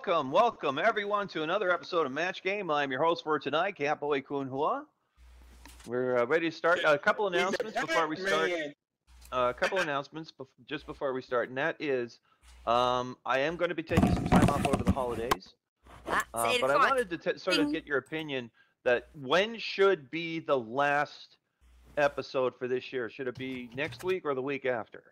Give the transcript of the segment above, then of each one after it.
welcome everyone to another episode of Match Game. I'm your host for tonight, Catboy Kunhua. We're ready to start. A couple announcements before we start. Just before we start, and that is, I am going to be taking some time off over the holidays. But I wanted to sort of get your opinion that when should be the last episode for this year? Should it be next week or the week after?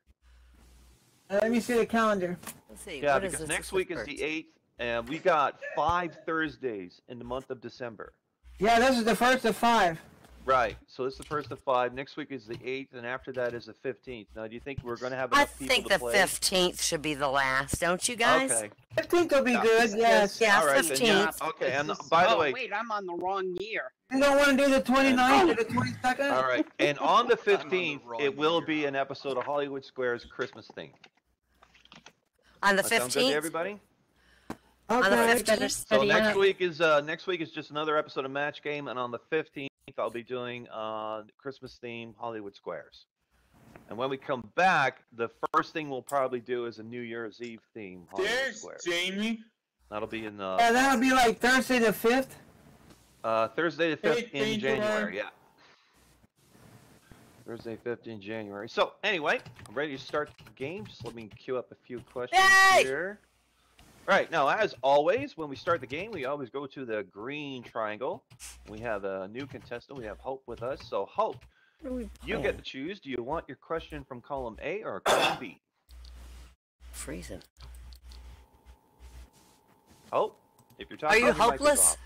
Let me see the calendar. Let's see. Yeah, because next week is the 8th, and we got 5 Thursdays in the month of December. Yeah, this is the first of 5. Right. So this is the first of 5. Next week is the 8th, and after that is the 15th. Now, do you think we're going to have enough people to play? I think the 15th should be the last, don't you guys? Okay. 15th will be good, yes. Yeah, all right, 15th. Then, yeah. Okay, and by the way... wait, I'm on the wrong year. You don't want to do the 29th or the 22nd? All right, and on the 15th, it will be an episode of Hollywood Squares Christmas theme. On the 15th? Sound good to everybody? Okay. On the 15th? So next week is just another episode of Match Game, and on the 15th I'll be doing Christmas theme Hollywood Squares. And when we come back, the first thing we'll probably do is a New Year's Eve theme Hollywood Squares. Jamie. That'll be in Yeah, that'll be like Thursday the 5th. Thursday the 5th in January. Yeah. Thursday 5th in January. So anyway, I'm ready to start the game. Just let me queue up a few questions here. Right, now as always, when we start the game, we always go to the green triangle. We have a new contestant. We have Hope with us. So Hope, you get to choose. Do you want your question from column A or column B? Freezing. Hope, if you're talking, are you hopeless?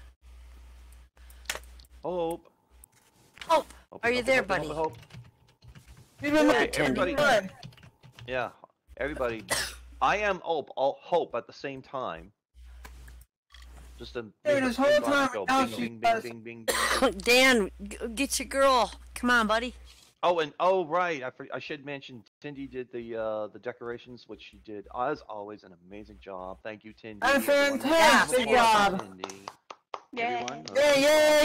Hope. Hope. Are you there, buddy? Hope. Okay, everybody. Yeah, everybody. I am Hope at the same time. Just a this whole time go bing, bing, bing, bing, bing. Dan, get your girl. Come on, buddy. Oh, and right, I should mention Tindy did the decorations, which she did as always an amazing job. Thank you, Tindy. A fantastic job. Yay,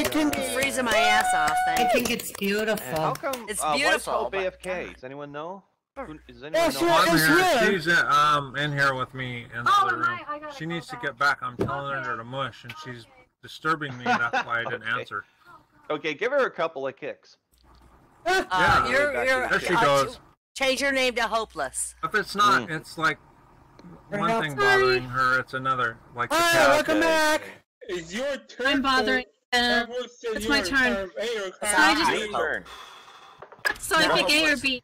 Tindy. Freezing my ass off. I think it's beautiful. And how come it's beautiful? Why is Hope AFK? Does anyone know? Does anyone know? I'm here. She's in here with me in the other room. She needs to get back. I'm telling her to mush, and she's disturbing me. That's why I didn't answer. Okay, give her a couple of kicks. Yeah, there she goes. Change your name to Hopeless. If it's not, it's like one thing bothering her, it's another. Like the cat. Welcome back. It's your turn. I'm bothering. It's my turn. So I pick A or B.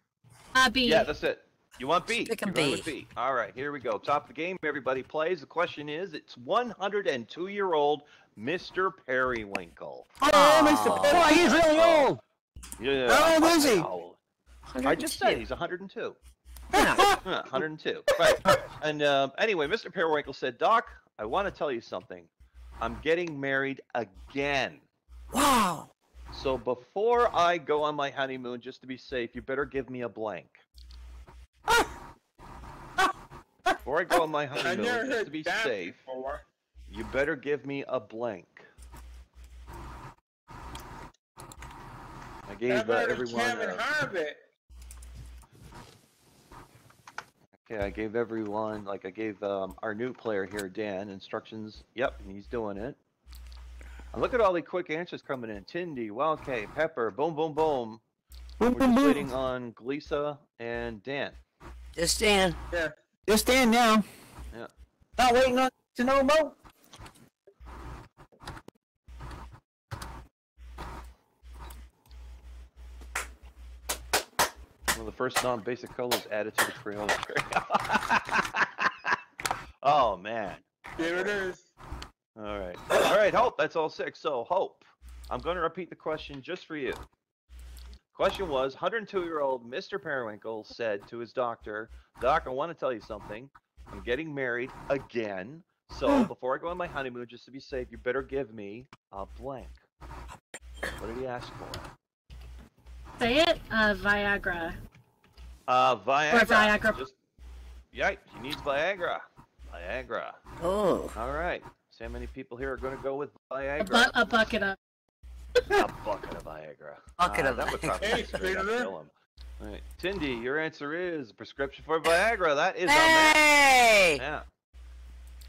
B. Yeah, that's it. You want B? Pick a B. All right, here we go. Top of the game. Everybody plays. The question is, it's 102-year-old Mr. Periwinkle. Oh, Mr. Periwinkle. He's really old. Yeah. How old is he? I just said he's 102. Yeah, 102. Right. And anyway, Mr. Periwinkle said, Doc, I want to tell you something. I'm getting married again. Wow. So before I go on my honeymoon, just to be safe, you better give me a blank. Before I go on my honeymoon, just to be safe, you better give me a blank. I gave everyone. Okay, I gave everyone, like I gave our new player here, Dan, instructions. Yep, and he's doing it. And look at all the quick answers coming in. Tindy, Wildcat, Pepper, boom, boom, boom. We're just waiting on Glisa and Dan. Just Dan. Yeah. Just Dan now. Yeah. Not waiting on to know more. One of the first non-basic colors added to the Crayola. Oh, man. There it is. All right. All right, Hope, that's all 6. So, Hope, I'm going to repeat the question just for you. Question was, 102-year-old Mr. Periwinkle said to his doctor, Doc, I want to tell you something. I'm getting married again. So, before I go on my honeymoon, just to be safe, you better give me a blank. What did he ask for? Say it. Viagra. Viagra. Or Viagra. Yeah, he needs Viagra. Viagra. Oh. All right. See how many people here are going to go with Viagra? A bucket of. A bucket of Viagra. That would probably kill him. All right. Tindy, your answer is prescription for Viagra. That is hey! Yeah.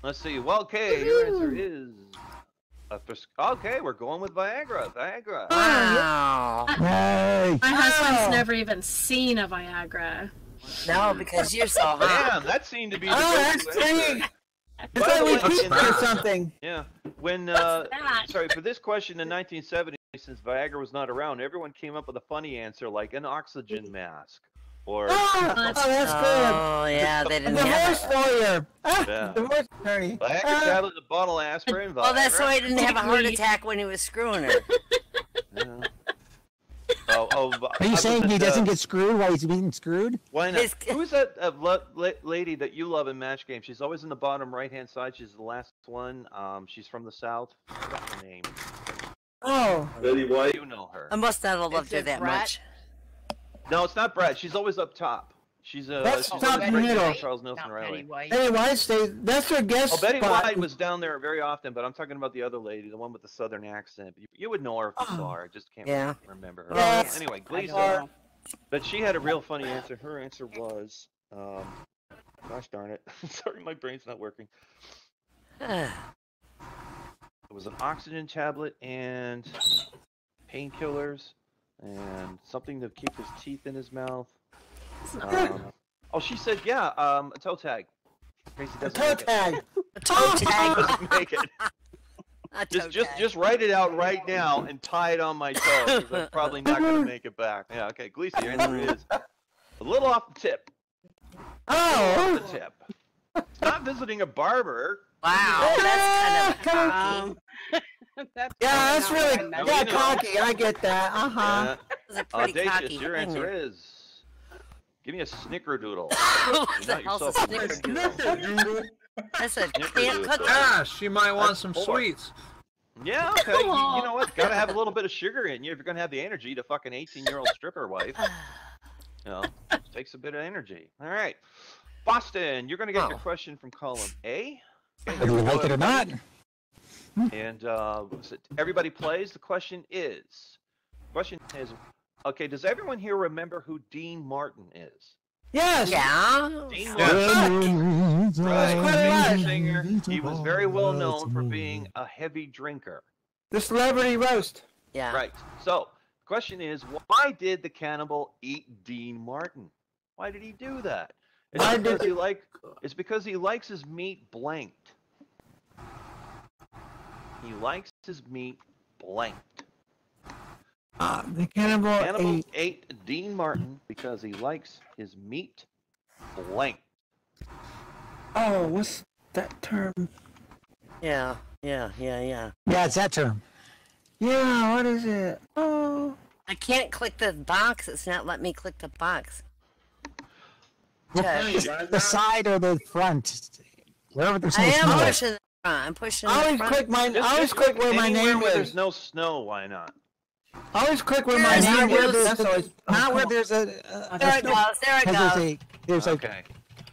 Let's see. Well, okay, your answer is. Okay, we're going with Viagra. Viagra. Wow. Hey. My husband's never even seen a Viagra. No, because you're so hot. Damn, that seemed to be the That's go-to answer. great. It's like we peaked or something. Yeah. When that? sorry for this question in 1970, since Viagra was not around, everyone came up with a funny answer like an oxygen mask or. Oh, that's good. Oh, yeah, they didn't The have horse it. lawyer. Yeah. The horse attorney. Viagra tablet, a bottle of aspirin. Well, that's Viagra. why he didn't have a heart attack when he was screwing her. Yeah. Are you saying he doesn't get screwed while he's being screwed? Why not? His- Who's that lady that you love in Match Game? She's always in the bottom right-hand side. She's the last one. She's from the South. I forgot her name. Oh. Betty White. You know her. I must not have loved Is her it that Brett? much. No, it's not Brad. She's always up top. She's That's she's top right next to middle. Charles Nelson Not Riley. Betty White. Betty White stays. That's her guest Oh, Betty spot. White was down there very often, but I'm talking about the other lady, the one with the southern accent. You would know her if you saw her. I just can't Yeah. remember her. Yeah. Anyway, I Gleason. don't know. But she had a real funny answer. Her answer was, gosh darn it. Sorry, my brain's not working. It was an oxygen tablet and painkillers and something to keep his teeth in his mouth. Oh, she said, yeah, a toe tag. In case he A doesn't toe make it. tag. A toe tag. Doesn't make it. A toe tag. Just write it out right now and tie it on my toe, because I'm probably not going to make it back. Yeah, okay, Gleason, your answer is a little off the tip. Oh. Off the tip. Not visiting a barber. Wow, that's kind of That's Yeah, that's probably really not No, yeah, you know. cocky. I get that. Uh-huh. Yeah. was a pretty Audacious, cocky. your answer finger. is. Give me a snickerdoodle. What the Not hell's a yourself. snickerdoodle? That's a can't cook. Yeah, she might want That's some four. sweets. Yeah, okay. You know what? Gotta have a little bit of sugar in you if you're gonna have the energy to fuck an 18-year-old stripper wife. You know, takes a bit of energy. All right, Boston, you're gonna get your question from column A. Okay, Whether you like it or not. And everybody plays. The question is, okay, does everyone here remember who Dean Martin is? Yes. Yeah. Dean Yeah. Martin, right? quite a lot. Singer. He was very well known for being a heavy drinker. The celebrity roast. Yeah. Right. So, the question is, why did the cannibal eat Dean Martin? Why did he do that? It's because he likes his meat blanked. He likes his meat blanked. The cannibal Cannibal ate. ate Dean Martin because he likes his meat blanked. Oh, what's that term? Yeah. Yeah, it's that term. Yeah, what is it? Oh. I can't click the box. It's not letting me click the box. The side or the front. Wherever there's no I am snow. pushing the front. I'm pushing I the always front. click my. Just I always click where my anywhere name where is. there's no snow, why not? I always click where my Yes, name I will. is. That's always. Not where there's a There it goes. There it because goes. there's a Okay.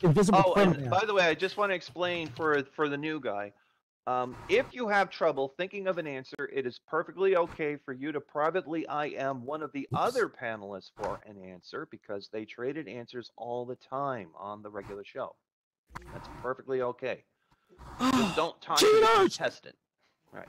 invisible Oh, print and there. by the way, I just want to explain for the new guy. If you have trouble thinking of an answer, it is perfectly okay for you to privately IM one of the other panelists for an answer because they traded answers all the time on the regular show. That's perfectly okay. Just don't talk to the contestant. Right.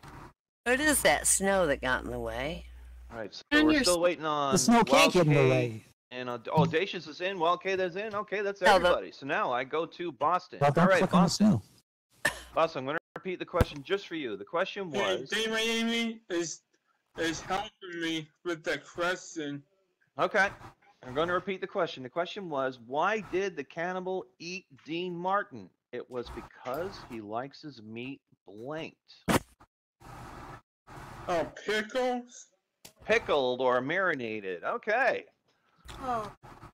What is that snow that got in the way? All right. So And we're you're still waiting on The snow can't get in the Wild way. K and Audacious is in. Wild K that's in. Okay, that's No, the- everybody. So now I go to Boston. Well, All don't right, click on the Boston. snow. Boston, I'm going to repeat the question just for you. The question was. Hey, Miami is helping me with the question. Okay. I'm going to repeat the question. The question was, why did the cannibal eat Dean Martin? It was because he likes his meat blanked. Oh, pickles? Pickled or marinated. Okay.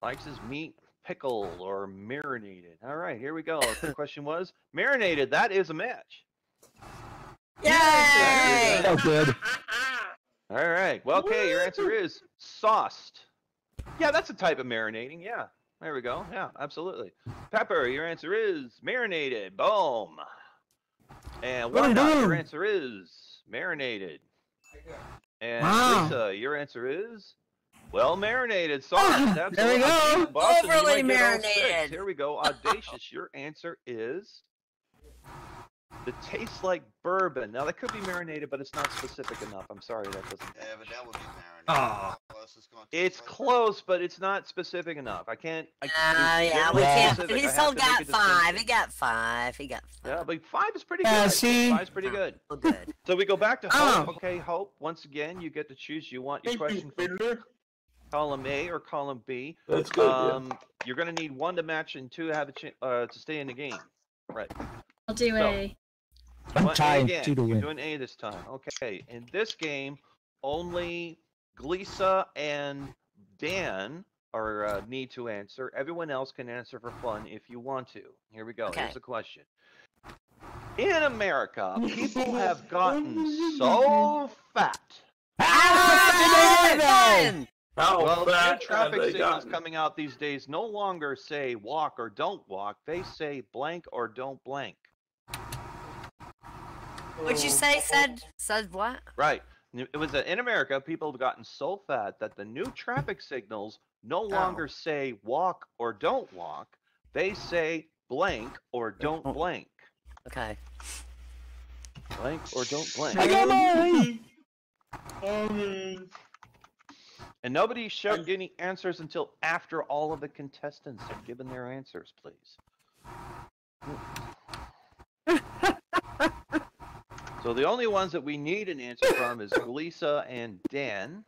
Likes his meat pickled or marinated. All right, here we go. The question was, marinated. That is a match. Yay! Oh, good. All right. Well, okay, your answer is sauced. Yeah, that's a type of marinating. Yeah. There we go. Yeah, absolutely. Pepper, your answer is marinated. Boom. And Wanda, your answer is marinated. And Wow. Lisa, your answer is well marinated. Sauce. There we go. Boston, you Overly might get all six. marinated. Here we go. Audacious, your answer is that tastes like bourbon. Now that could be marinated, but it's not specific enough. I'm sorry, that doesn't. Yeah, but that would be marinated. Oh. It's close, but it's not specific enough. I can't. Yeah, we can't. He still got 5. He got 5. He got 5. Yeah, but 5 is pretty good. See? 5 is pretty good. Good. So we go back to Hope. Okay, Hope. Once again, you get to choose. You want your question from column A or column B. That's good. You're going to need 1 to match and 2 to have a to stay in the game. Right. I'll do So, A. I'm trying again. to We're win. doing A this time. Okay. In this game, only Glisa and Dan are need to answer. Everyone else can answer for fun if you want to. Here we go. Okay. Here's the question. In America, people have gotten so fat. How Well, new fat have traffic they signals gotten? coming out these days no longer say walk or don't walk. They say blank or don't blank. What'd you say? Said what? Right. It was that in America, people have gotten so fat that the new traffic signals no longer say walk or don't walk. They say blank or don't blank. Okay. Blank or don't blank. I got mine. And nobody showed any answers until after all of the contestants have given their answers, please. So the only ones that we need an answer from is Glisa and Dan.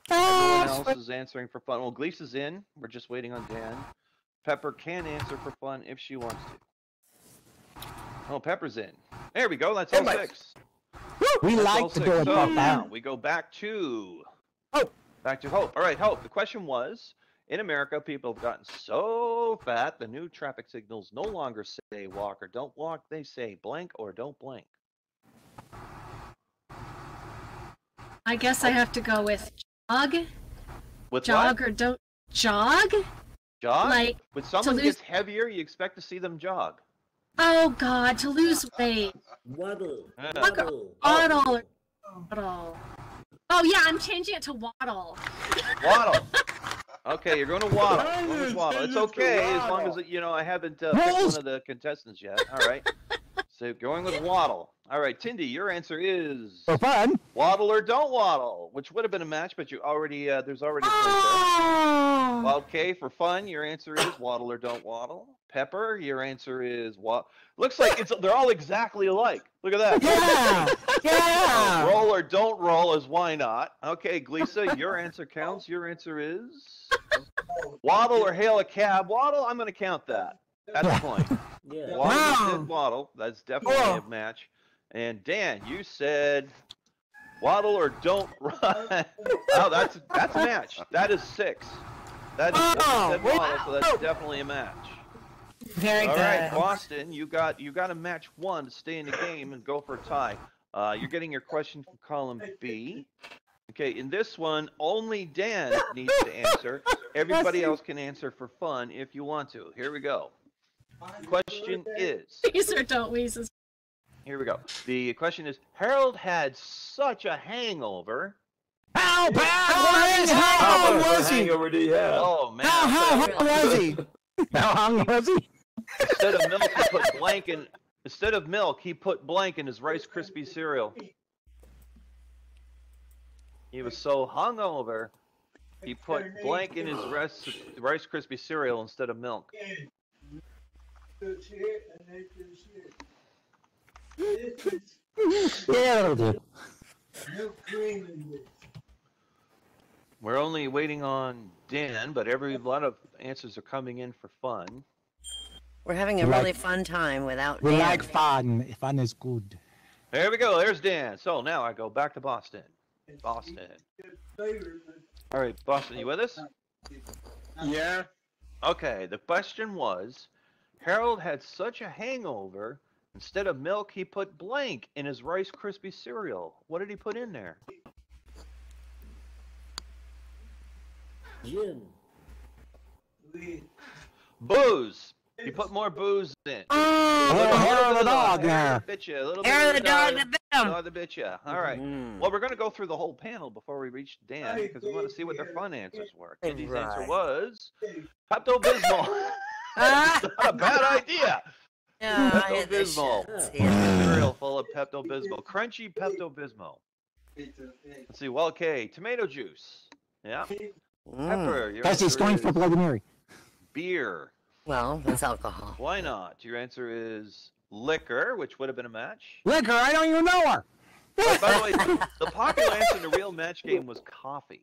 Everyone else is answering for fun. Well, Glisa's in. We're just waiting on Dan. Pepper can answer for fun if she wants to. Oh, Pepper's in. There we go. That's all 6. We That's like all to 6. do it So like now that. we go back to Hope. Back to Hope. All right, Hope. The question was, in America, people have gotten so fat, the new traffic signals no longer say walk or don't walk. They say blank or don't blank. I guess I have to go with jog. With Jog what? or don't jog? Jog? Like, when someone lose- gets heavier, you expect to see them jog. Oh God, to lose weight. Waddle. Yeah. Look, waddle. Waddle. Oh yeah, I'm changing it to waddle. Waddle. Okay, you're going to waddle. Going with waddle. It's okay as long as I haven't picked one of the contestants yet. All right. So going with waddle. All right, Tindy, your answer is For fun. waddle or don't waddle, which would have been a match, but you already there's already a place there. Well, okay, for fun, your answer is waddle or don't waddle. Pepper, your answer is what? Looks like they're all exactly alike. Look at that. Yeah. Roll or don't roll is why not. Okay, Glisa, your answer counts. Your answer is waddle or hail a cab. Waddle, I'm going to count that. That's the point. Yeah. Waddle did waddle. That's definitely a match. And Dan, you said waddle or don't run. Oh, that's a match. That is 6. That is said waddle, so that's definitely a match. Very All good. right, Boston, you got a match 1 to stay in the game and go for a tie. You're getting your question from column B. Okay, in this one, only Dan needs to answer. Everybody else can answer for fun if you want to. Here we go. Question is. Wheeze or don't wheeze. Here we go. The question is: Harold had such a hangover. How bad How was much of a he? hangover do you have? Oh man! How was he? How hung was he? Instead of milk, he put blank in. Instead of milk, he put blank in his Rice Krispie cereal. He was so hungover, he put blank in his Rice Krispie cereal instead of milk. Yeah, that'll do. We're only waiting on Dan, but a lot of answers are coming in for fun. We're having a really fun time without We Dan. like fun. Fun is good. There we go. There's Dan. So now I go back to Boston. Boston. All right, Boston, you with us? Yeah. Okay, the question was, Harold had such a hangover, instead of milk, he put blank in his Rice Krispie cereal. What did he put in there? Gin. Booze. He put more booze in. Oh, hair of the dog Hair now. bit you. A little Hair of bit the dog that bit him. Dog that bit you. All right. Well, we're going to go through the whole panel before we reach Dan because we want to see what their fun answers were. Kenny's answer was Pepto-Bismol. It's not a bad idea. Yeah, I had this Pepto-Bismol. shit. Yeah. Cereal full of Pepto-Bismol. Crunchy Pepto-Bismol. Let's see. Well, okay. Tomato juice. Yeah. Pepper. Your Guys, he's answer going for is Bloody Mary. beer. Well, that's alcohol. Why not? Your answer is liquor, which would have been a match. Liquor, I don't even know her. By the way, the popular answer in the real match game was coffee.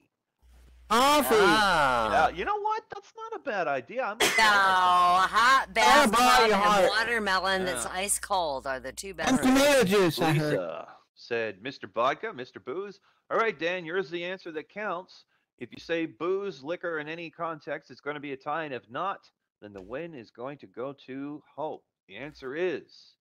Coffee. Yeah, you know what? That's not a bad idea. I'm No, hot bath body bomb heart. and watermelon that's Yeah. ice cold are the two And best. tomato juice, I heard. Lisa said Mr. Vodka, Mr. Booze. All right, Dan, yours is the answer that counts. If you say booze, liquor in any context, it's going to be a tie, and if not, then the win is going to go to Hope. The answer is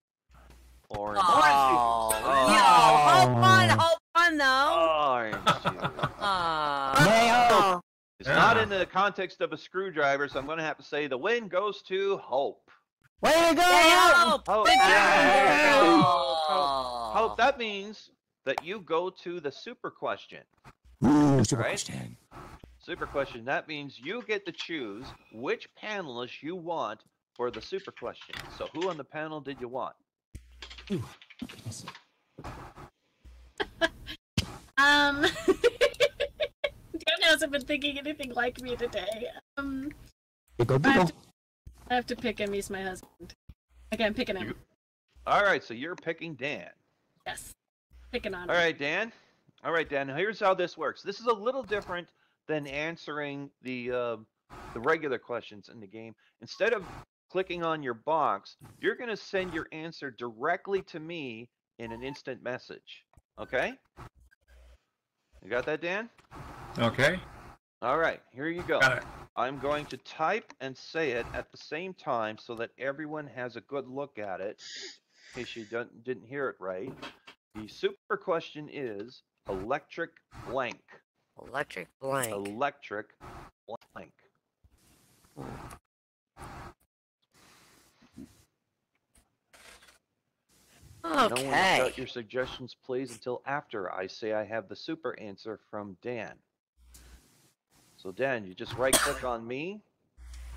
orange. Oh, no, hope on though. Orange juice. Oh. It's not in the context of a screwdriver, so I'm going to have to say the win goes to Hope. Way to go! Hope. Hope. Good Yeah. job. Hope, that means that you go to the super question. Ooh, super Right? question. Super question. That means you get to choose which panelist you want for the super question. So who on the panel did you want? Dan hasn't been thinking anything like me today. I have to pick him. He's my husband. Okay, I'm picking him. All right, so you're picking Dan. Yes, picking on him. All right, Dan. All right, Dan. Here's how this works. This is a little different than answering the regular questions in the game. Instead of clicking on your box, you're going to send your answer directly to me in an instant message. Okay? You got that, Dan? Okay. All right, here you go. Got it. I'm going to type and say it at the same time so that everyone has a good look at it, in case you didn't hear it right. The super question is electric blank. Electric blank. Electric blank. No one Okay. start your suggestions, please, until after I say I have the super answer from Dan. So Dan, you just right click on me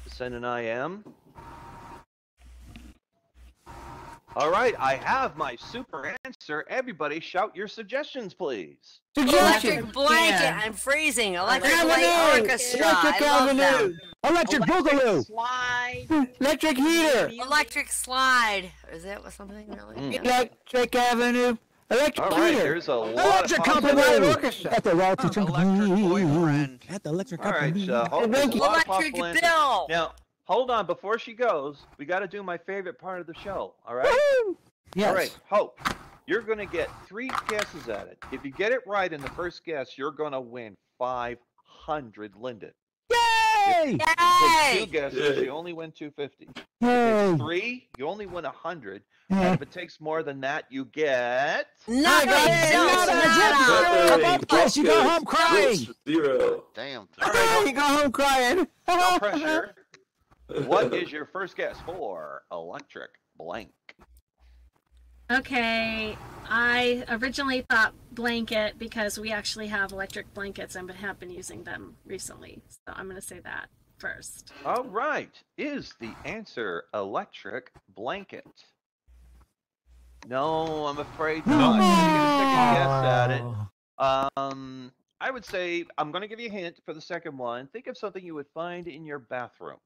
to send an IM. All right, I have my super answer. Everybody shout your suggestions, please. Electric blanket. Yeah. I'm freezing. Electric Avenue. light orchestra. Electric I love Avenue. them. Electric Boogaloo. Slide. Electric heater. Electric slide. Is that what something really? Electric Avenue. Electric All right, heater. there's a lot Electric of company. possibilities. Orchestra. At the electric boyfriend. At the electric All right, company. so hold, there's a lot of Electric possible answers. bill. Now, hold on, before she goes, we got to do my favorite part of the show, all right? Woo! Yes. All right, Hope, you're going to get 3 guesses at it. If you get it right in the first guess, you're going to win 500 Linden. Yay! If you take 2 Yay! guesses, you only win 250. If Yay! it's 3, you only win 100. Yeah. And if it takes more than that, you get... Nothing. About this, you go home crying. 0. Damn. You go home crying. No pressure. What is your first guess for electric blank? Okay, I originally thought blanket because we actually have electric blankets and have been using them recently. So I'm going to say that first. All right. Is the answer electric blanket? No, I'm afraid not. You're going to take a guess at it. I would say, I'm going to give you a hint for the second one. Think of something you would find in your bathroom.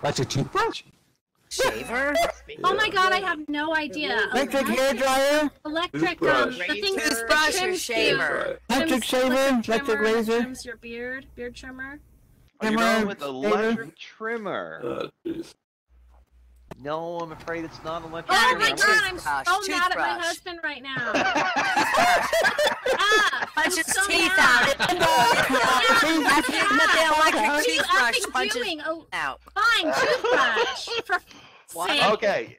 Electric toothbrush? Shaver? Oh my god, I have no idea. Electric hair dryer? Electric, Toothbrush. the thing that Toothbrush or trims shaver? Electric shaver? Electric trimmer, razor? trims your beard trimmer. Are you Trimmer, going with electric trimmer? Jeez. No, I'm afraid it's not electric Oh trimmer. my god, I'm Toothbrush, so mad at my toothbrush. husband right now. Ah, I'm Punch his so teeth mad. out. After you put the electric What are you toothbrush, effing punch his doing? Oh, out. fine, toothbrush. For sake. Okay,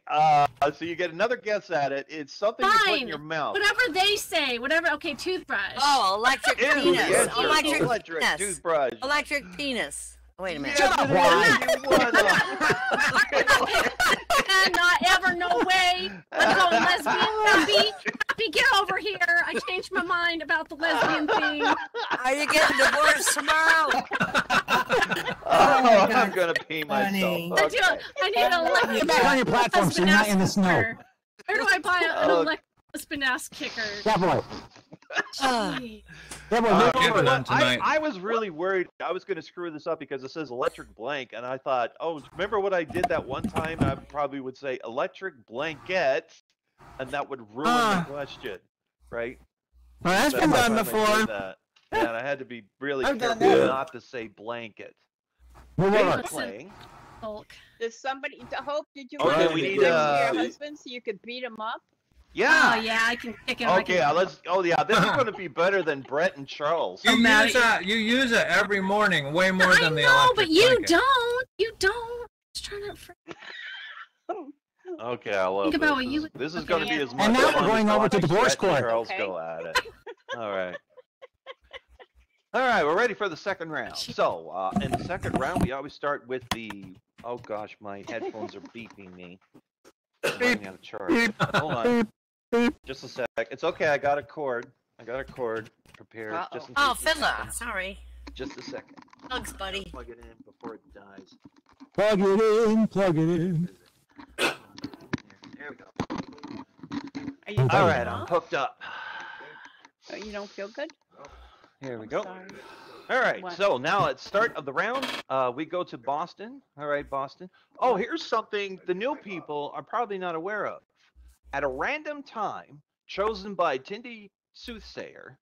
so you get another guess at it. It's something you put in Fine. your mouth. Whatever they say, whatever. Okay, toothbrush. Oh, electric Ew, penis. the answer is Electric electric penis. toothbrush. Electric penis. Wait a minute. Yes, up, it is. You won. And not ever, no way. I'm going lesbian. Happy, get over here. I changed my mind about the lesbian thing. Are you getting divorced tomorrow? Oh, I'm gonna pee myself. Okay. I need an electric. Get back on your platform so you're not in the snow. Where do I buy an electric husband-ass kicker? Catboy. I was really worried I was going to screw this up because it says electric blank, and I thought, oh, remember what I did that one time? I probably would say electric blanket, and that would ruin the question, right? Well, that's been done before. Yeah, and I had to be really careful not to say blanket. Playing. Does somebody, Hope, did you Okay, want we to need give your husband so you could beat him up? Yeah. Oh yeah, I can kick him. Okay, let's. Oh yeah, this is going to be better than Brett and Charles. You use it every morning, way more than the electric I know, but you blanket. don't. You don't. Just trying to. Okay, I love Think about what this. you. This is going to be as much And now fun we're going as over to watching divorce Brett and court. Charles go at it. All right. All right, we're ready for the second round. So, in the second round, we always start with the. Oh gosh, my headphones are beeping me. I'm running out of charge. Hold on. Just a sec. It's okay. I got a cord. Prepared. Just in case Oh, Fiddler. Sorry. Just a second. Thanks, buddy. Plug it in before it dies. Plug it in. Plug it in. Here we go. Are you All right, I'm hooked up. Oh, you don't feel good? Here we go. Sorry. All right, What? so now at start of the round, we go to Boston. All right, Boston. Oh, here's something the new people are probably not aware of. At a random time, chosen by Tindy Soothsayer,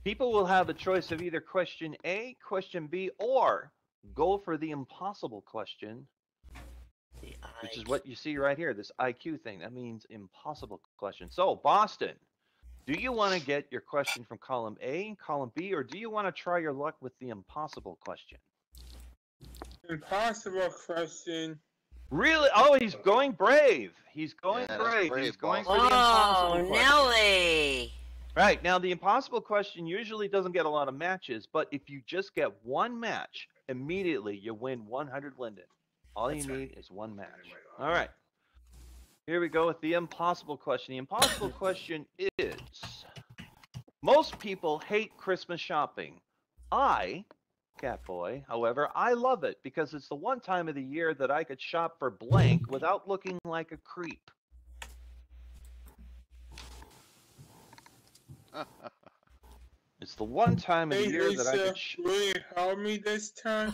people will have a choice of either question A, question B, or go for the impossible question, which is what you see right here, this IQ thing. That means impossible question. So, Boston, do you want to get your question from column A, column B, or do you want to try your luck with the impossible question? Impossible question. Really? Oh, he's going brave. He's going brave. He's going for the impossible question. Nelly. Right, now the impossible question usually doesn't get a lot of matches, but if you just get one match, immediately you win 100 Linden. All you need is one match. All right. Here we go with the impossible question. The impossible question is, most people hate Christmas shopping. I, Catboy, however, I love it because it's the one time of the year that I could shop for blank without looking like a creep. It's the one time of the year that I could will you help me this time?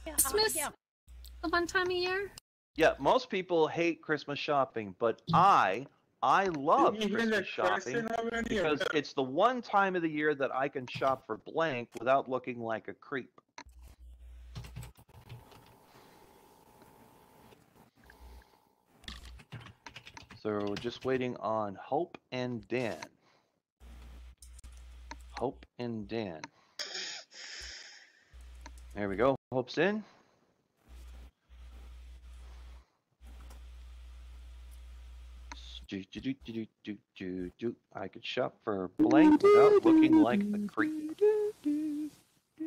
Christmas. The one time a year. Yeah, most people hate Christmas shopping, but I love Christmas shopping because it's the one time of the year that I can shop for blank without looking like a creep. So we're just waiting on Hope and Dan. Hope and Dan. There we go. Hope's in. I could shop for blank without looking like a creep.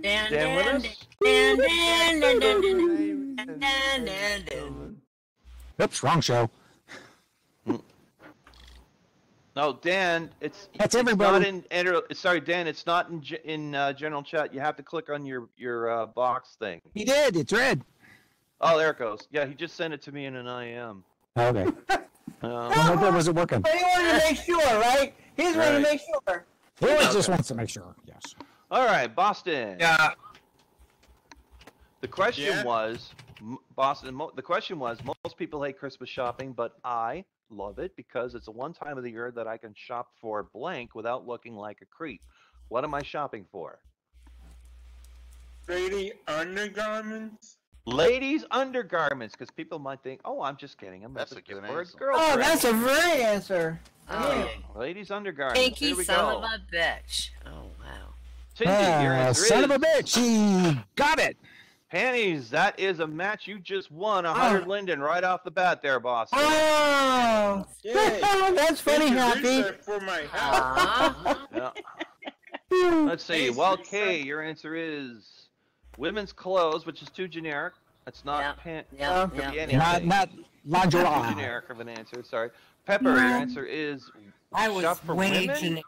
Dan with us? Oops, wrong show. No, Dan, That's everybody. Not in. Sorry, Dan, it's not in general chat. You have to click on your box thing. He did. It's red. Oh, there it goes. Yeah, he just sent it to me in an IM. Okay. What was it working? But he wanted to make sure, right? He's ready to make sure. He just wants to make sure. Yes. All right, Boston. Yeah. The question was, Boston. The question was, most people hate Christmas shopping, but I love it because it's the one time of the year that I can shop for blank without looking like a creep. What am I shopping for? Lady undergarments. Ladies' undergarments, because people might think, "Oh, I'm just kidding. I'm That's a a good gift for a answer. girlfriend." Oh, that's a great answer. Oh, ladies' undergarments. Pinky Here we son go. of a bitch. Oh, wow. Tindy, your answer son is of a bitch. He got it. panties. That is a match. You just won 100 Linden right off the bat there, boss. Oh, that's funny, Happy. For my house. Yeah. Let's see. Well, Kay, your answer is women's clothes, which is too generic. That's not could be anything. Not lingerie. Too generic of an answer. Sorry. Pepper, your answer is I was shop for way women? generic.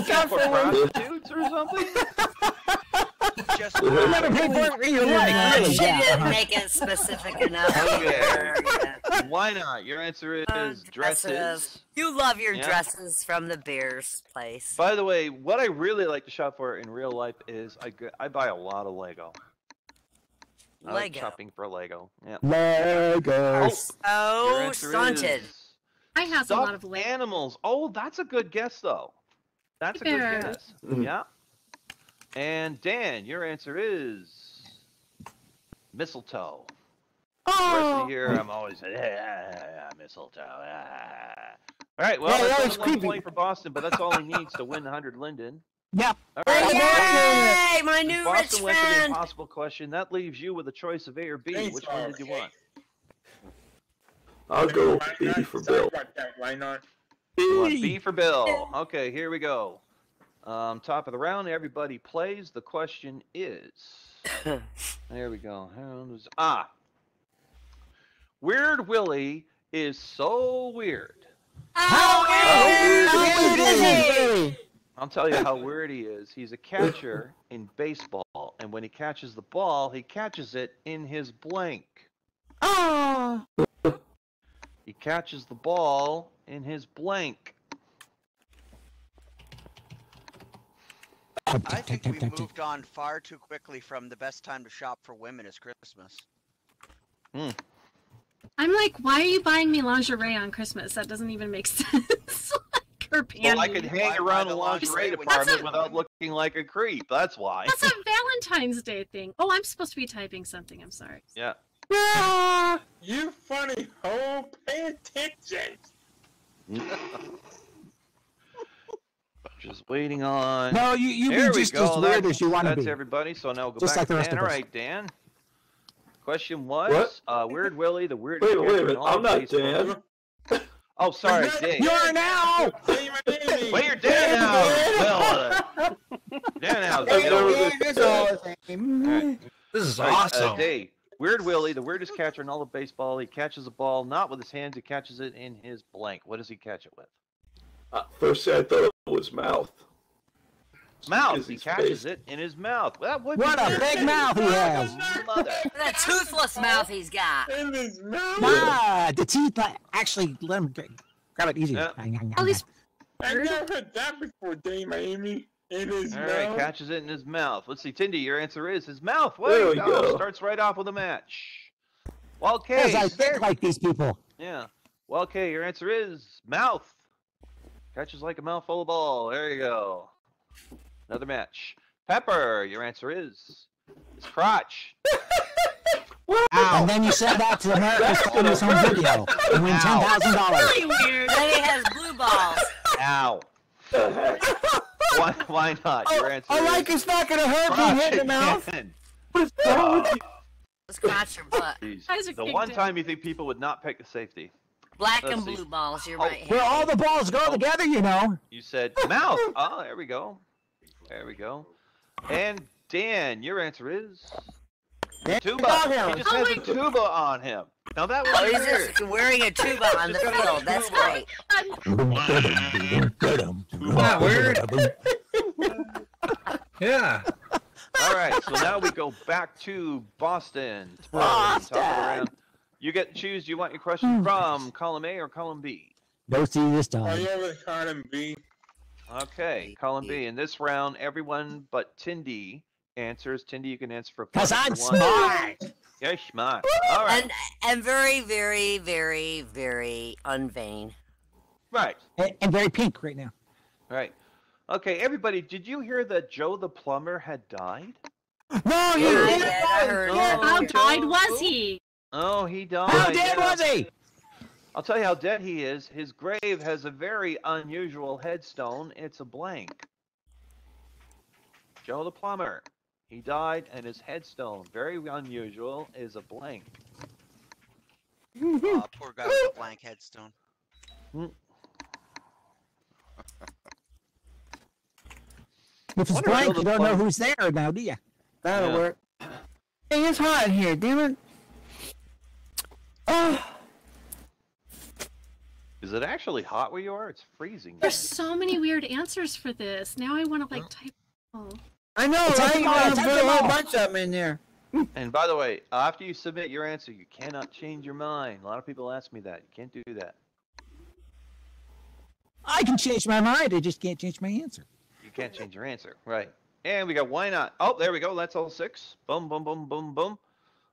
Shop for prostitutes or something? just You never paid for it in your life, really. She Yeah. didn't make it specific enough. Okay. Why not? Your answer is dresses. You love your Yeah. dresses from the Beers place. By the way, what I really like to shop for in real life is I buy a lot of Lego. I like Lego. shopping for Lego. Yeah. Legos. Your Oh, answer stunted. is I have a lot of stuffed Lego. animals. Oh, that's a good guess, though. That's a good Fair. guess. Yeah. And Dan, your answer is mistletoe. The rest of the year, I'm always mistletoe. All right, well, Yeah, that that's was only 1 creepy. point for Boston, but that's all he needs to win 100 Linden. Yep. All right, Yay, my new rich Boston went for the friend. impossible question. That leaves you with a choice of A or B. Thanks, Which one did you want? I'll go B for Bill. Why not? You want B for Bill. Okay, here we go. Top of the round, everybody plays. The question is, there we go. Weird Willie is so weird. How weird is he? I'll tell you how weird he is. He's a catcher in baseball, and when he catches the ball, he catches it in his blank. Oh. He catches the ball in his blank. I think we moved on far too quickly from the best time to shop for women is Christmas. I'm like, why are you buying me lingerie on Christmas? That doesn't even make sense. Or Well, I panties. could hang around the lingerie department without looking like a creep. That's why. That's a Valentine's Day thing. Oh, I'm supposed to be typing something. I'm sorry. Yeah. You funny hoe, pay attention. Just waiting on. No, you There be we just go. as weird as you want to That's be. everybody. So now we'll go Just back like the to rest Dan. of All us. right, Dan. Question was Weird Willie, the weirdest Wait a character in minute, all I'm of not baseball. Dan. Oh, sorry, Dan. You are now. Well, you're Dan now. Well, Dan now. This is All right, awesome. Dave. Weird Willie, the weirdest catcher in all of baseball. He catches a ball not with his hands. He catches it in his blank. What does he catch it with? First I thought it was mouth. Mouth. Because He he's catches faced- it in his mouth. That would What be a weird. big mouth he has. Mother. That toothless mouth he's got. In his mouth. Ah, the teeth actually let him grab it easy. Yeah. All these I never heard that before, Dame Amy. In his All mouth. right, catches it in his mouth. Let's see, Tindy, your answer is his mouth. Well, There there we you go. go. Starts right off with a match. Well, Because okay. I think like these people. Yeah. Well, okay, your answer is mouth. Catches like a mouthful of ball. There you go. Another match. Pepper, your answer is his crotch. And then you send that to America's Funniest Home Video and win $10,000. really weird. Then he has blue balls. Ow. Why not? Your answer I like is it's not going to hurt crotch being hit in the mouth. again. Let's crotch your butt. Jeez. Isaac The kicked one it. time you think people would not pick the safety. Black Let's and see. blue balls, you're Oh, right. Where all the balls go together, you know. You said mouth. Oh, there we go. There we go. And Dan, your answer is tuba. He just has a tuba on him. Now that Oh, was he's weird. just wearing a tuba on the field. That's great. Not weird. Yeah. All right, so now we go back to Boston. Top of the round. You get to choose. Do you want your question from column A or column B? Go see this Oh, dog. yeah, with column B. Okay, column B. In this round, everyone but Tindy answers. Tindy, you can answer for Because point I'm number one. smart. You're smart. All right. And very, very, very, very unvain. Right. And very pink right now. Right. Okay, everybody, did you hear that Joe the plumber had died? No, you I didn't. did, I heard that. How died was he? Oh, he died. How dead yeah. was he? I'll tell you how dead he is. His grave has a very unusual headstone. It's a blank. Joe the plumber. He died, and his headstone, very unusual, is a blank. Aw, poor guy with a blank headstone. If it's Wonder if blank, Joe you the don't know plumber- who's there now, do you? That'll Yeah. work. Hey, it's hot in here, damn it. Oh, Is it actually hot where you are? It's freezing. There's so many weird answers for this. Now I want to like type. Oh. I know, right? You gotta put a whole bunch of them in there. And by the way, after you submit your answer, you cannot change your mind. A lot of people ask me that. You can't do that. I can change my mind. I just can't change my answer. You can't change your answer, right? And we got why not? Oh, there we go. That's all 6. Boom, boom, boom, boom, boom.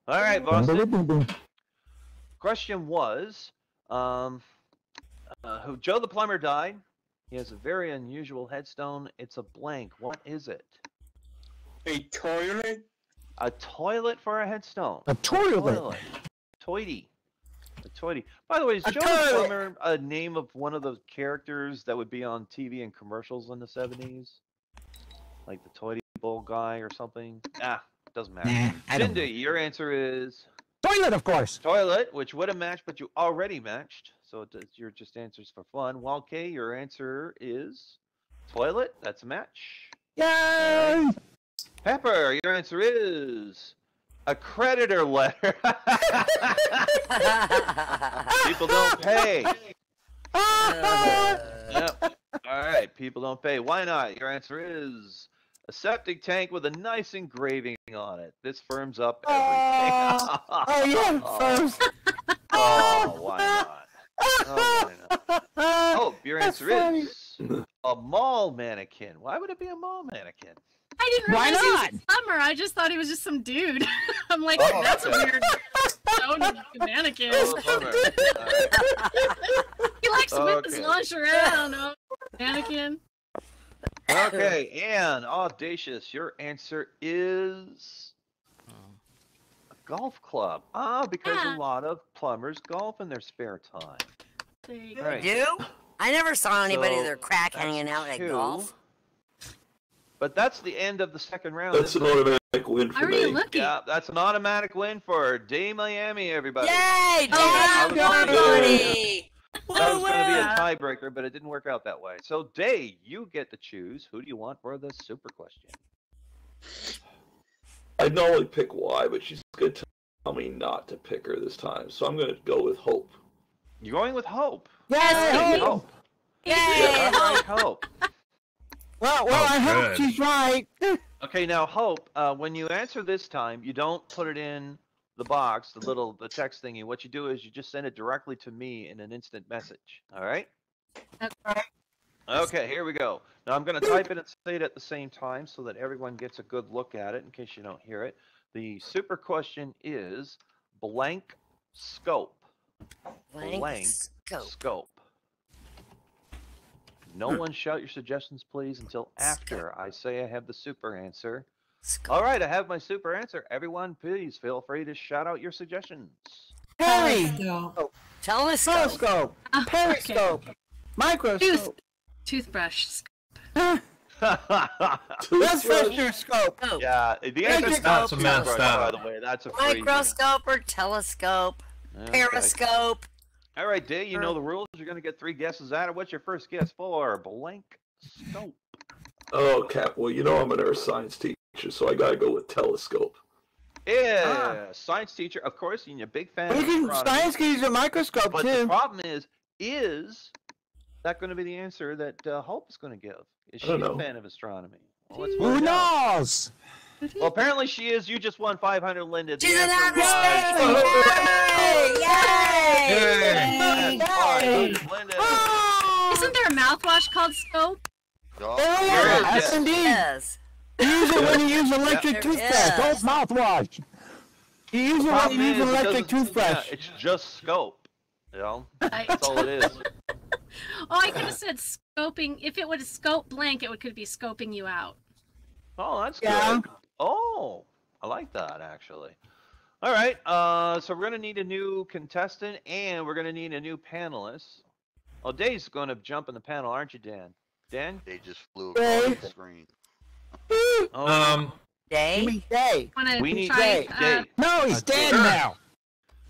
All right, Boston. Question was, who Joe the plumber died. He has a very unusual headstone. It's a blank. What is it? A toilet? A toilet for a headstone. A toilet. Toity. A toity. By the way, is Joe the plumber a name of one of those characters that would be on TV and commercials in the 70s? Like the Toity Bowl guy or something? Doesn't matter. Nah, Cindy, your answer is... Toilet, of course. Toilet, which would have matched, but you already matched. So you're just answers for fun. Wild K, your answer is toilet. That's a match. Yay! Right. Pepper, your answer is a creditor letter. People don't pay. Yep. All right, people don't pay. Why not? Your answer is a septic tank with a nice engraving on it. This firms up everything. Firms. Oh, why not? Oh, why not? Oh, your answer is a mall mannequin. Why would it be a mall mannequin? I didn't realize he was a plumber. I just thought he was just some dude. I'm like, that's a weird stone mannequin. He likes to whip his lunch around. Oh, mannequin. Okay, and audacious, your answer is a golf club. Because a lot of plumbers golf in their spare time. Right. Do? I never saw anybody with their crack hanging out at golf. But that's the end of the second round. That's an automatic win for me. Yeah, that's an automatic win for D Miami, everybody. Yay! That was going to be a Yeah. tiebreaker, but it didn't work out that way. So, Day, you get to choose. Who do you want for the super question? I'd normally pick Y, but she's going to tell me not to pick her this time. So I'm going to go with Hope. You're going with Hope. Yes, Hope. Yay! Hope. Well, I hope she's right. Okay, now Hope, when you answer this time, you don't put it in the box, the text thingy. What you do is you just send it directly to me in an instant message. All right? Okay, here we go. Now I'm going to type it and say it at the same time so that everyone gets a good look at it in case you don't hear it. The super question is blank scope. Blank scope. No one shout your suggestions, please, until after I say I have the super answer. All right, I have my super answer. Everyone, please feel free to shout out your suggestions. Periscope. Telescope. Periscope. Microscope. Toothbrush. That's Fisher scope. Yeah, the answer's not That's a messed toothbrush, up. by the way. That's a free. Microscope or telescope. Okay. Periscope. All right, Day, you know the rules. You're going to get 3 guesses out of. What's your first guess for blank scope? Oh, Catboy, you know I'm an earth science teacher, so I got to go with telescope. Yeah, science teacher, of course, you're a big fan of astronomy. Science can use a microscope, But too. the problem is that going to be the answer that Hope is going to give? Is she a fan of astronomy? Well, let's Who find out. knows? Well, apparently she is. You just won 500, Linda. The She's an answer outer space. Yay! Yay! Linda. Isn't there a mouthwash called Scope? Yes, indeed. Yes. You use it when you use electric toothbrush. Don't mouthwash. You use it when you use electric toothbrush. Yeah, it's just scope. You know, that's all it is. Oh, I could have said scoping. If it would have scope blank, it could be scoping you out. Oh, that's good. Oh, I like that, actually. All right, so we're going to need a new contestant, and we're going to need a new panelist. Oh, Dave's going to jump in the panel, aren't you, Dan? Dan? They just flew across the screen. Day? You mean Day. We need Day. Day. No, he's dead now.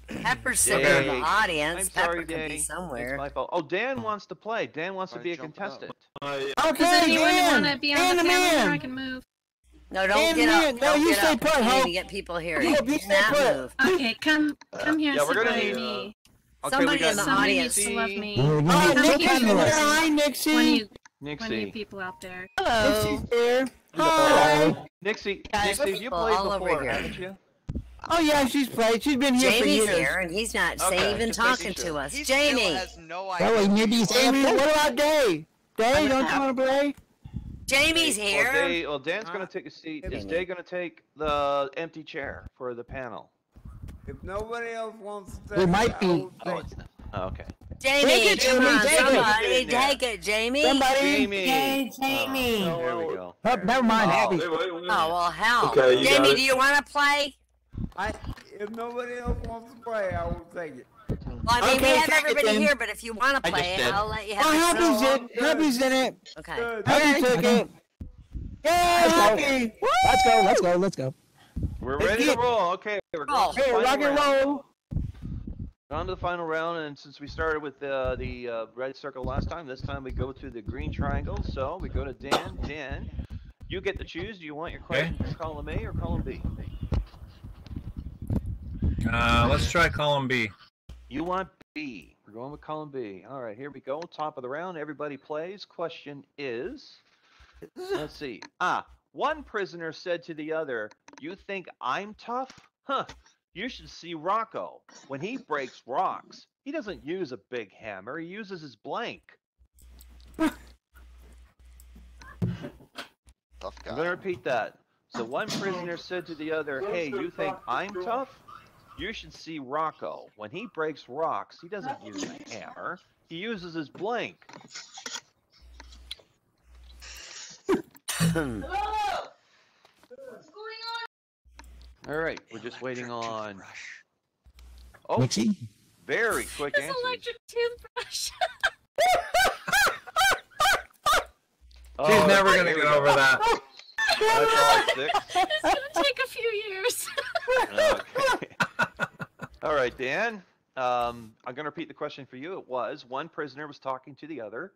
Pepper's sitting in the audience. I'm Pepper sorry, could Dan. be somewhere. It's my fault. Oh, Dan wants to play. Dan wants to be a contestant. Okay, Does anyone want to be on the Dan, camera? I can move. No, don't get up. No, you Don't stay get put, up. We need Hope. to get people here. Hope, you Do stay not put. move. Okay, come here. Yeah, we're gonna somebody. need- Okay, Somebody we got in the Somebody audience. needs to love me. We're Oh, gonna need Nixie's two in there. panelists. Hi, One of Nixie. you Nixie. people out there. Nixie's there. Hi. Nixie, Guys, you people played all over before, here. haven't you? Oh yeah, she's played. She's been here for Jamie's years. here, and he's not Okay, even just talking making sure. to us. He Jamie. still has no Oh, idea. wait, maybe he's Jamie, after. what about Day? Day, don't you want to play? Jamie's here. Well, Dan's going to take a seat. Is Day going to take the empty chair for the panel? If nobody else wants to We might be. Okay. Jamie, come on, Jamie. somebody take it, Jamie. Jamie. Jamie. There we go. Oh, never mind, Abby. Oh, well, hell. Okay, you got Jamie, it. do you want to play? If nobody else wants to play, I will take it. Well, I mean, Okay, we have take it everybody then. here, but if you want to play it, I'll let you have Oh, it. Happy's in it. Okay. Happy took it. Yay, Happy. Let's go. We're ready to roll. Okay, we're going to the Hey, final rock and round. roll. On to the final round, and since we started with the red circle last time, this time we go to the green triangle. So we go to Dan. Dan, you get to choose. Do you want your question for column A or column B? Let's try column B. You want B. We're going with column B. All right, here we go. Top of the round. Everybody plays. Question is, let's see. One prisoner said to the other, "You think I'm tough? Huh. You should see Rocco. When he breaks rocks, he doesn't use a big hammer. He uses his blank." Tough guy. I'm going to repeat that. So one prisoner said to the other, "Hey, you think I'm tough? You should see Rocco. When he breaks rocks, he doesn't use a hammer. He uses his blank." All right, we're just waiting on. Oh, Nixie? very quick His answer. electric toothbrush. She's never going to get over that. That's all six. It's gonna take a few years. Okay. All right, Dan. I'm going to repeat the question for you. It was, one prisoner was talking to the other.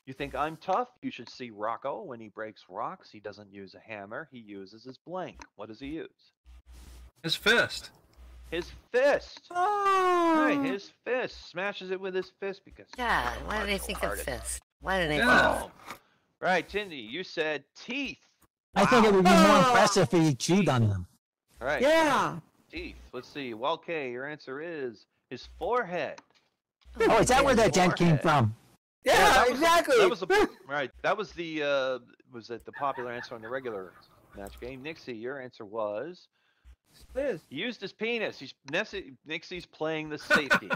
"You think I'm tough? You should see Rocco. When he breaks rocks, he doesn't use a hammer. He uses his blank." What does he use? His fist. His fist. All right, his fist. Smashes it with his fist because. God, why did I think of fist? Why did I think Yeah. of Right, Tindy, you said teeth. I think it would be more impressive if he chewed on them. All right. Yeah. Teeth. Let's see. Well, K, your answer is his forehead. Oh, is that where that dent came from? Yeah, that was exactly. That was right. That was the was it the popular answer on the regular match game? Nixie, your answer was This. he used his penis. Nixie's playing the safety,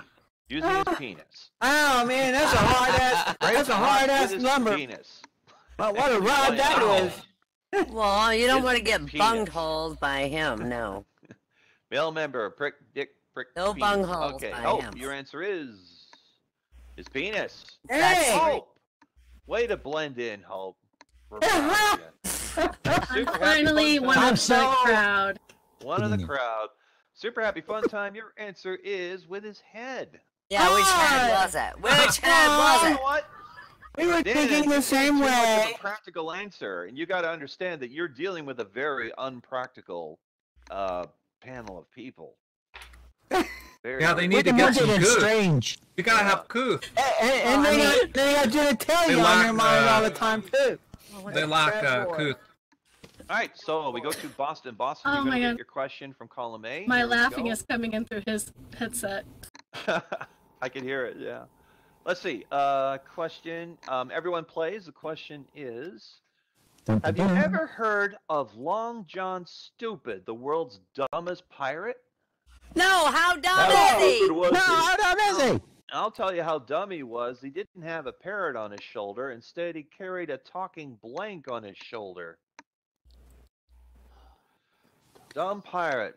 using his penis. Oh man, that's a hard ass. That's a hard ass With his number. Penis. But what a ride that was. Well, you don't want to get Penis. bungholed by him, no. Male member, prick, dick, prick. No penis. bungholes Okay. by Hope, him. your answer is his penis. Hey. Hope. Way to blend in, Hope. We're proud of you. I'm Super happy finally fun one time. of the crowd. One of the crowd. Super happy fun time. Your answer is with his head. Yeah, which head was it? Which head was You it? know what? We were Dan, thinking the you same gave too much of way. a practical answer, and you got to understand that you're dealing with a very unpractical panel of people. Very Yeah, they need to Look get at some it good. strange. You gotta have couth. And they got genitalia They on lack, their mind all the time too. They lack couth. All right, so we go to Boston. Boston, Oh you're my going to God. get your question from column A. My Here we laughing go. is coming in through his headset. I can hear it, yeah. Let's see. Question. Everyone plays. The question is, have you ever heard of Long John Stupid, the world's dumbest pirate? No, how dumb is he? No, how dumb is he? I'll tell you how dumb he was. He didn't have a parrot on his shoulder. Instead, he carried a talking blank on his shoulder. Dumb pirate.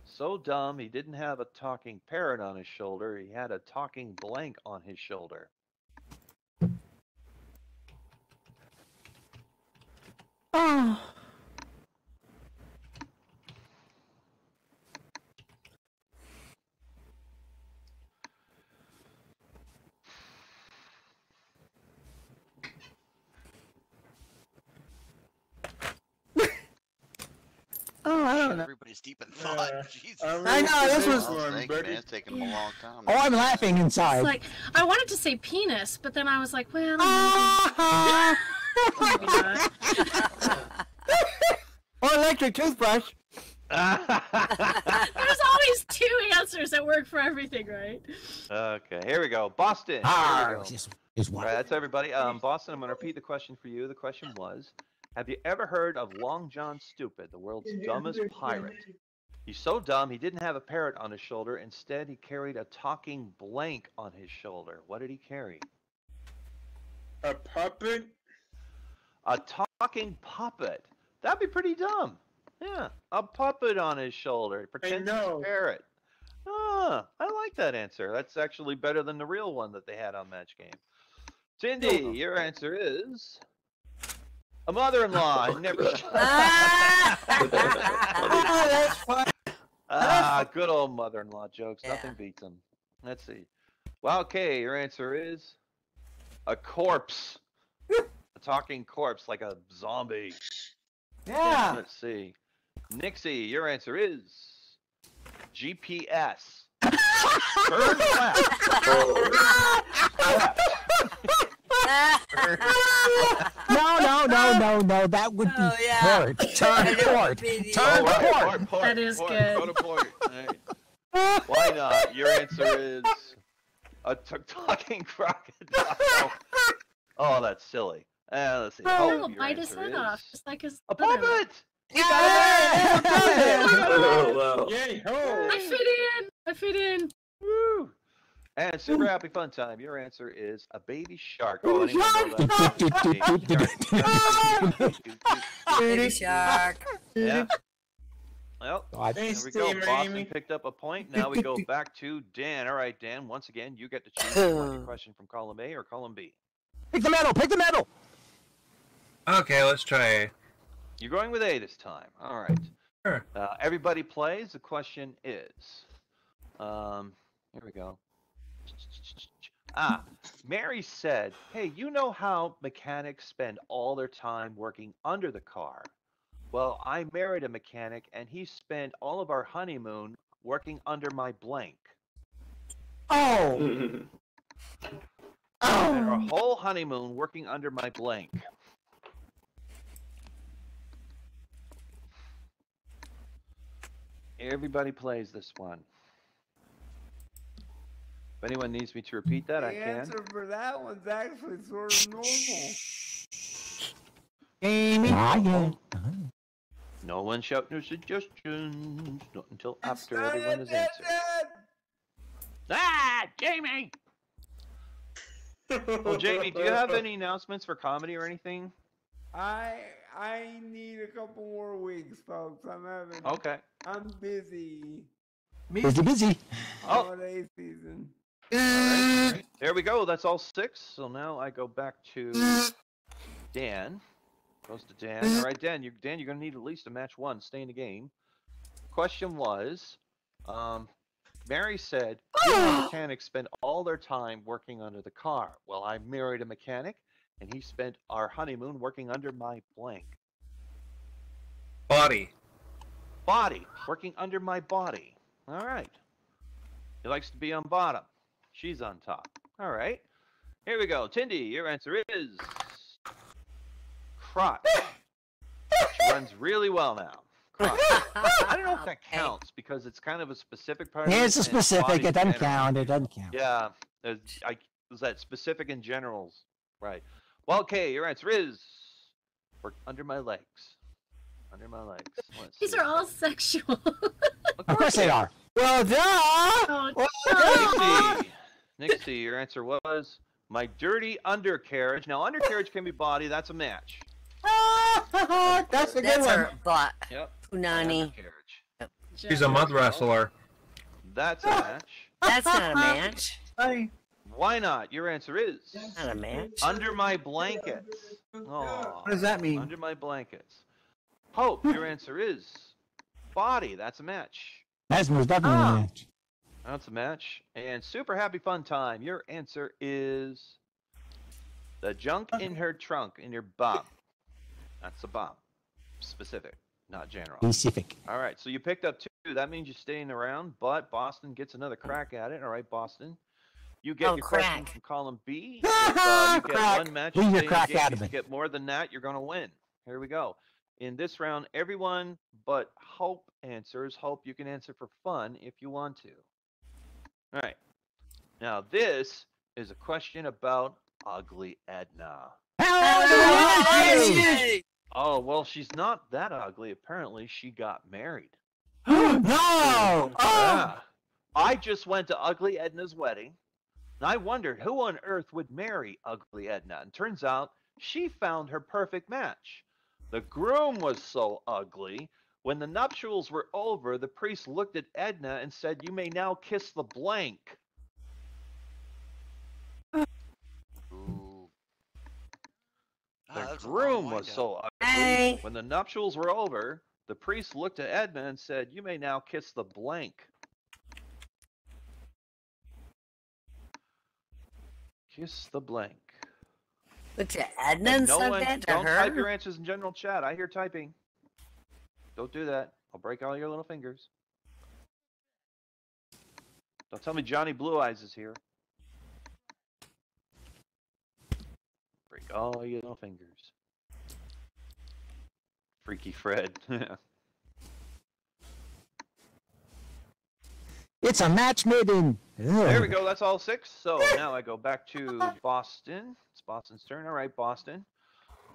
So dumb, he didn't have a talking parrot on his shoulder. He had a talking blank on his shoulder. Oh. Oh, I don't know. Everybody's deep in thought. Jesus. I know, this was- Oh, thank you, man. It's taking them a long time. Oh, I'm laughing inside. It's like, I wanted to say penis, but then I was like, well, maybe not. Or electric toothbrush. There's always two answers that work for everything, right? Okay, here we go. Boston. Ah, is All what? right, that's everybody. Boston, I'm going to repeat the question for you. The question was, have you ever heard of Long John Stupid, the world's dumbest pirate? He's so dumb, he didn't have a parrot on his shoulder. Instead, he carried a talking blank on his shoulder. What did he carry? A puppet? A talking puppet. That'd be pretty dumb. Yeah, a puppet on his shoulder. Pretend he's a parrot. Ah, I like that answer. That's actually better than the real one that they had on Match Game. Cindy, your answer is a mother-in-law. I never. That's fun. Good old mother-in-law jokes. Nothing beats them. Let's see. Well, okay, your answer is a corpse. A talking corpse, like a zombie. Yeah. Let's see. Nixie, your answer is GPS. Turn left. No. That would be port. Turn port. Turn port. That is good. Go to port. Right. Why not? Your answer is a talking crocodile. Oh, that's silly. Let's see. Oh, bite his head off, just like his a puppet. You got it! Oh, wow. Yay, ho! I fit in. Woo! And super happy fun time. Your answer is a baby shark. Oh, anyone know that? Baby shark. Yeah. Well, there Thanks, we go. Steve, Boston Amy. picked up a point. Now we go back to Dan. All right, Dan. Once again, you get to choose if you want your question from column A or column B. Pick the metal. Pick the metal. Okay, let's try A. You're going with A this time. All right. Sure. Everybody plays. The question is, here we go. Mary said, "Hey, you know how mechanics spend all their time working under the car? Well, I married a mechanic, and he spent all of our honeymoon working under my blank." Oh. And our whole honeymoon working under my blank. Everybody plays this one. If anyone needs me to repeat that, I can. The answer for that one's actually sort of normal. Amy. No one shout no suggestions. Not until after everyone has answered. Jamie! Well, Jamie, do you have any announcements for comedy or anything? I need a couple more weeks, folks. Okay. I'm busy. Busy. Holiday season. All right. There we go. That's all 6. So now I go back to Dan. Goes to Dan. All right, Dan, you're going to need at least a match 1. Stay in the game. Question was, Mary said, mechanics spend all their time working under the car. Well, I married a mechanic, and he spent our honeymoon working under my blank. Body. Working under my body. All right. He likes to be on bottom. She's on top. All right. Here we go. Tindy, your answer is crotch. She runs really well now. Crotch. I don't know if that counts because it's kind of a specific part. It's a specific. It doesn't count. It doesn't count. Yeah. Was that specific in generals? Right. Well, okay. Your answer is under my legs. Under my legs. These are all sexual. Of course they are. Well done. Nixie, your answer was my dirty undercarriage. Now, undercarriage can be body. That's a match. That's a good one. Her butt. Yep. Punani. Yep. She's a mud wrestler. That's a match. That's not a match. Why not? Your answer is not a match. Under my blankets. Oh, what does that mean? Under my blankets. Hope, your answer is body. That's a match. That's most definitely a match. That's a match. And super happy fun time. Your answer is the junk in her trunk, in your bum. That's a bum. Specific, not general. Specific. All right, so you picked up 2. That means you're staying around, but Boston gets another crack at it. All right, Boston. You get your question from column B. If, you get one match. Leave your crack game. out of If you it. get more than that, you're going to win. Here we go. In this round, everyone but Hope answers. Hope, you can answer for fun if you want to. All right. Now, this is a question about Ugly Edna. Oh, well, she's not that ugly. Apparently, she got married. No! Yeah. I just went to Ugly Edna's wedding, and I wondered who on earth would marry Ugly Edna. And turns out she found her perfect match. The groom was so ugly. When the nuptials were over, the priest looked at Edna and said, "You may now kiss the blank." Ooh. The groom was so ugly. When the nuptials were over, the priest looked at Edna and said, "You may now kiss the blank." Kiss the blank. Look at Edna and no said one, that to don't her? type your answers in general chat. I hear typing. Don't do that. I'll break all your little fingers. Don't tell me Johnny Blue Eyes is here. Break all your little fingers. Freaky Fred. It's a match made in. There we go. That's all 6. So now I go back to Boston. It's Boston's turn. All right, Boston.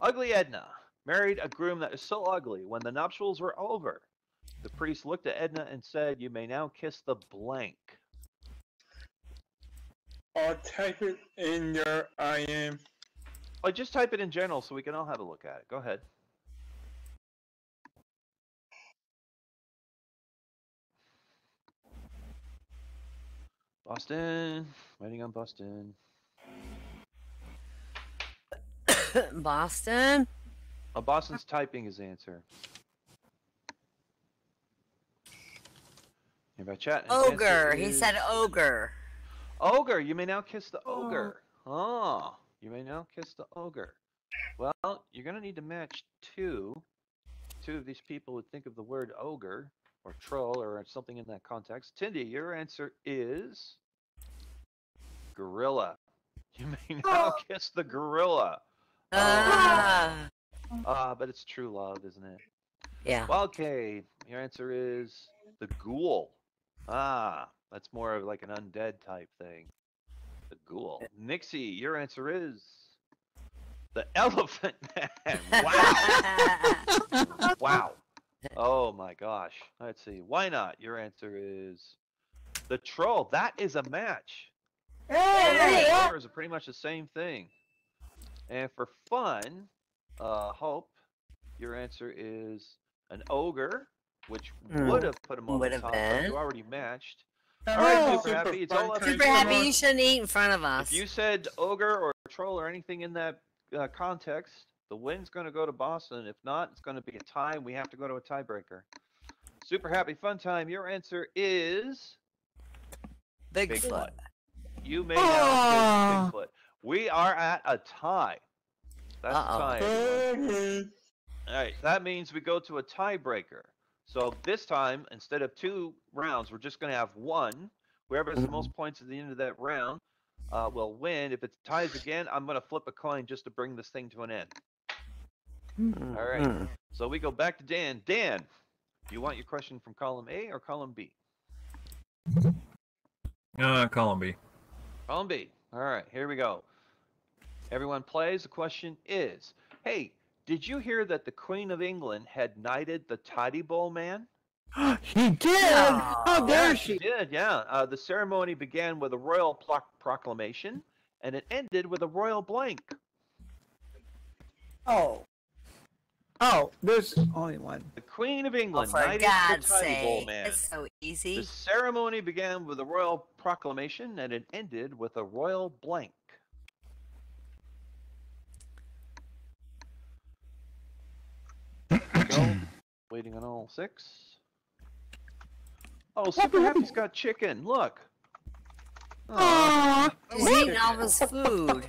Ugly Edna married a groom that is so ugly. When the nuptials were over, the priest looked at Edna and said, "You may now kiss the blank." I'll type it in your IM. Oh, just type it in general so we can all have a look at it. Go ahead. Boston. Waiting on Boston. Boston? Oh, Boston's typing his answer. Anybody chat? Ogre. He said ogre. Ogre. You may now kiss the ogre. Oh, you may now kiss the ogre. Well, you're going to need to match 2. 2 of these people would think of the word ogre or troll or something in that context. Tindy, your answer is gorilla. You may now kiss the gorilla. But it's true love, isn't it? Yeah. Well, okay, your answer is the ghoul. That's more of like an undead type thing. The ghoul. Nixie, your answer is the elephant man. Wow. Wow. Oh my gosh. Let's see. Why not? Your answer is the troll. That is a match. Hey! Is pretty much the same thing. And for fun, Hope, your answer is an ogre, which would have put him on the top, but you already matched. All right, Super Happy. It's all up to you. Super Happy, you shouldn't eat in front of us. If you said ogre or troll or anything in that context, the win's going to go to Boston. If not, it's going to be a tie. We have to go to a tiebreaker. Super Happy Fun Time, your answer is Bigfoot. You may now kiss Bigfoot. We are at a tie. That's a tie. All right, that means we go to a tiebreaker. So this time, instead of 2 rounds, we're just going to have 1. Whoever has the most points at the end of that round will win. If it ties again, I'm going to flip a coin just to bring this thing to an end. All right. So we go back to Dan. Dan, do you want your question from column A or column B? Column B. Column B. All right, here we go. Everyone plays. The question is, hey, did you hear that the Queen of England had knighted the Tidy Bowl man? She did? How dare she? She did, yeah. The ceremony began with a royal proclamation, and it ended with a royal blank. Oh, there's only one. The Queen of England knighted the Tidy Bowl man. It's so easy. The ceremony began with a royal proclamation, and it ended with a royal blank. Go. Waiting on all 6. Oh, Super Happy's got chicken. Look. He's eating all this food.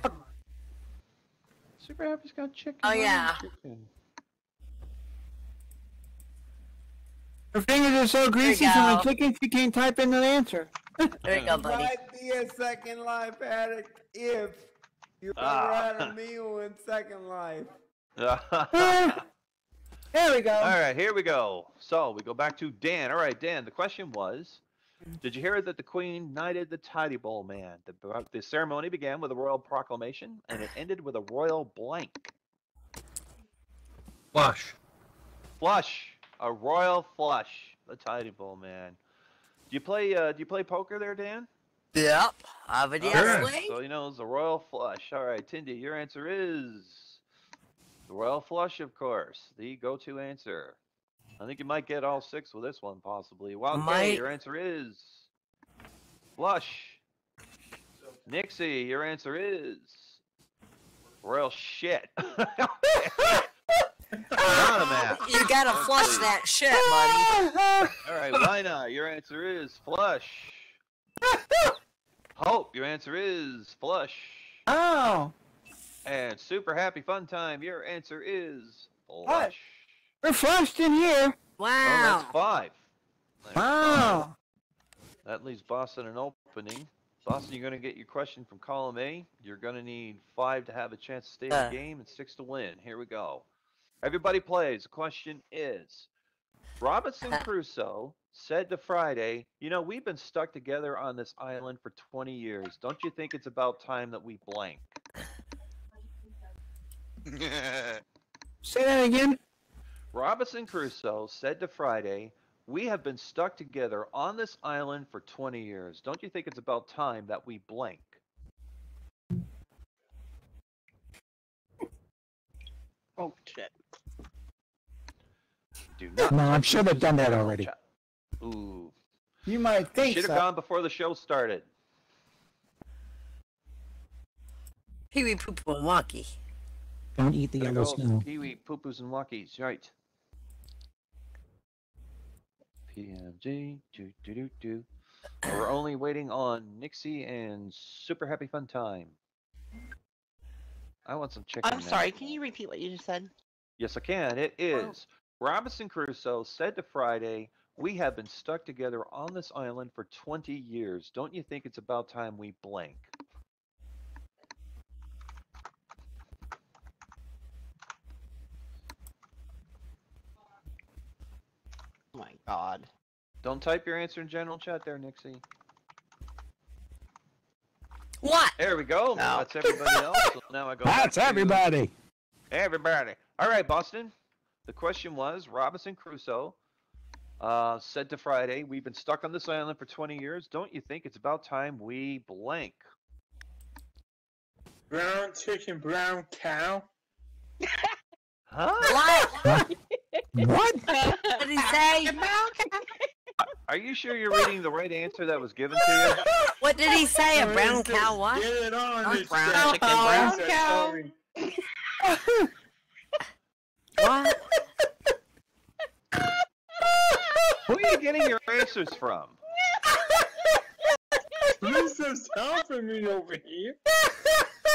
Super Happy's got chicken. Oh, yeah. Her fingers are so greasy from the chicken she can't type in an answer. There you go, buddy. Might be a Second Life addict if you ever had a meal in Second Life. There we go. All right, here we go. So we go back to Dan. All right, Dan, the question was, did you hear that the Queen knighted the Tidy Bowl man? The ceremony began with a royal proclamation, and it ended with a royal blank. Flush. Flush. A royal flush. The Tidy Bowl man. Do you play poker there, Dan? Yep. Obviously. So you know it's a royal flush. All right, Tindy, your answer is the royal flush, of course. The go-to answer. I think you might get all 6 with this one, possibly. Wildcat, your answer is flush. Nixie, your answer is royal shit. You gotta flush that shit, buddy. All right, Lina, your answer is flush. Hope, your answer is flush. Oh. And Super Happy Fun Time, your answer is flush. We're flushed in here. Well, Wow. that's 5. Wow. That leaves Boston an opening. Boston, you're going to get your question from column A. You're going to need 5 to have a chance to stay in the game and 6 to win. Here we go. Everybody plays. The question is, Robinson Crusoe said to Friday, you know, we've been stuck together on this island for 20 years. Don't you think it's about time that we blank? Say that again. Robinson Crusoe said to Friday, we have been stuck together on this island for 20 years. Don't you think it's about time that we blank? Oh, shit. Do not. No, I'm sure they've done that already. Ooh. You might think Should have gone before the show started. Pee-wee poo-poo and wonky. Don't eat the yellow snow. Pee-wee, poo-poos, and wonkies. Right. PMG. Do. We're only waiting on Nixie and Super Happy Fun Time. I want some chicken. I'm sorry, can you repeat what you just said? Yes, I can. It is. Robinson Crusoe said to Friday, we have been stuck together on this island for 20 years. Don't you think it's about time we blank? Oh my god. Don't type your answer in general chat there, Nixie. What? There we go. No. That's everybody else. So now I go. That's back to everybody. Everybody. All right, Boston. The question was, Robinson Crusoe said to Friday, we've been stuck on this island for 20 years. Don't you think it's about time we blank? Brown chicken, brown cow. Huh? What? What? What did he say? Are you sure you're reading the right answer that was given to you? What did he say? A brown cow what? Get it on. Oh, it's brown brown chicken, brown cow. cow. What? Who are you getting your answers from? Who's just helping me over here?